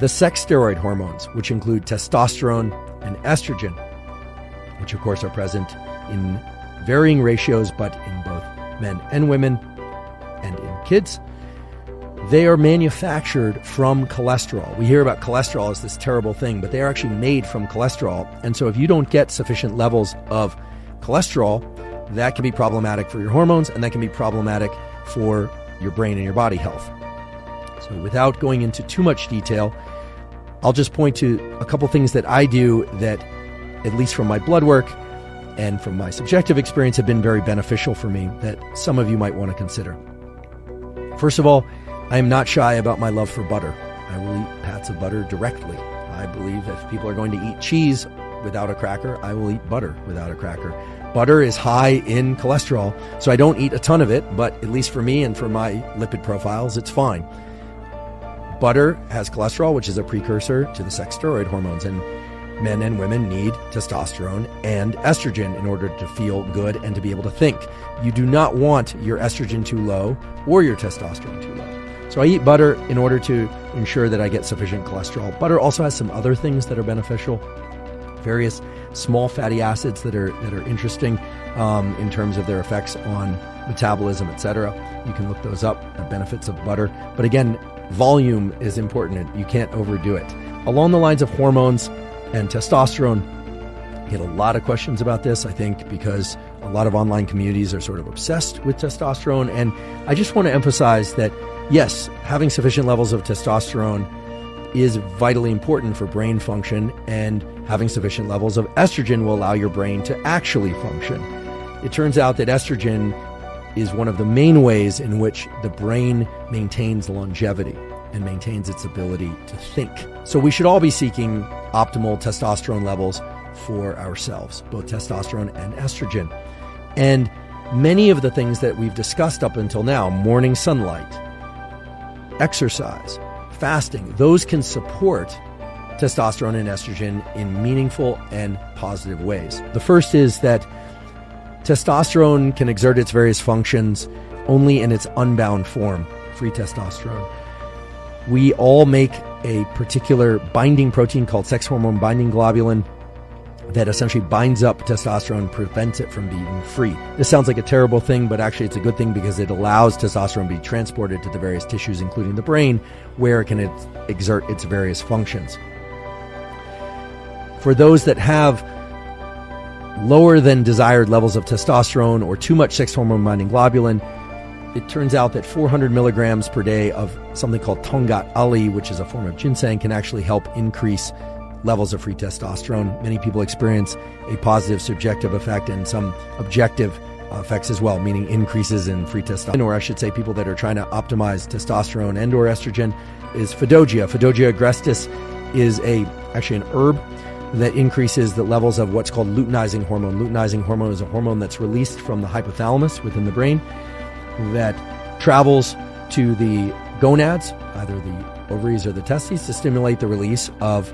the sex steroid hormones, which include testosterone and estrogen, which of course are present in varying ratios, but in both men and women and in kids. They are manufactured from cholesterol. We hear about cholesterol as this terrible thing, but they are actually made from cholesterol. And so if you don't get sufficient levels of cholesterol, that can be problematic for your hormones, and that can be problematic for your brain and your body health. So without going into too much detail, I'll just point to a couple things that I do that, at least from my blood work and from my subjective experience, have been very beneficial for me that some of you might want to consider. First of all, I am not shy about my love for butter. I will eat pats of butter directly. I believe if people are going to eat cheese without a cracker, I will eat butter without a cracker. Butter is high in cholesterol, so I don't eat a ton of it, but at least for me and for my lipid profiles, it's fine. Butter has cholesterol, which is a precursor to the sex steroid hormones, and men and women need testosterone and estrogen in order to feel good and to be able to think. You do not want your estrogen too low or your testosterone too low. So I eat butter in order to ensure that I get sufficient cholesterol. Butter also has some other things that are beneficial, various small fatty acids that are interesting in terms of their effects on metabolism, etc. You can look those up, the benefits of butter. But again, volume is important. You can't overdo it. Along the lines of hormones and testosterone, I get a lot of questions about this, I think, because a lot of online communities are sort of obsessed with testosterone. And I just want to emphasize that, yes, having sufficient levels of testosterone is vitally important for brain function, and having sufficient levels of estrogen will allow your brain to actually function. It turns out that estrogen is one of the main ways in which the brain maintains longevity and maintains its ability to think. So we should all be seeking optimal testosterone levels for ourselves, both testosterone and estrogen. And many of the things that we've discussed up until now, morning sunlight, exercise, fasting, those can support testosterone and estrogen in meaningful and positive ways. The first is that testosterone can exert its various functions only in its unbound form, free testosterone. We all make a particular binding protein called sex hormone binding globulin that essentially binds up testosterone and prevents it from being free. This sounds like a terrible thing, but actually it's a good thing because it allows testosterone to be transported to the various tissues, including the brain, where it can exert its various functions. For those that have lower than desired levels of testosterone or too much sex hormone binding globulin, it turns out that 400 milligrams per day of something called Tongat Ali, which is a form of ginseng, can actually help increase levels of free testosterone. Many people experience a positive subjective effect and some objective effects as well, meaning increases in free testosterone, or I should say people that are trying to optimize testosterone and or estrogen, is Fadogia. Fadogia agrestis is actually an herb that increases the levels of what's called luteinizing hormone. Luteinizing hormone is a hormone that's released from the hypothalamus within the brain that travels to the gonads, either the ovaries or the testes, to stimulate the release of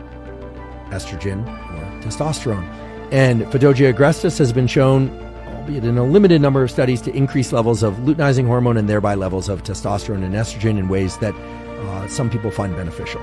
estrogen or testosterone. And Fadogia agrestis has been shown, albeit in a limited number of studies, to increase levels of luteinizing hormone and thereby levels of testosterone and estrogen in ways that some people find beneficial.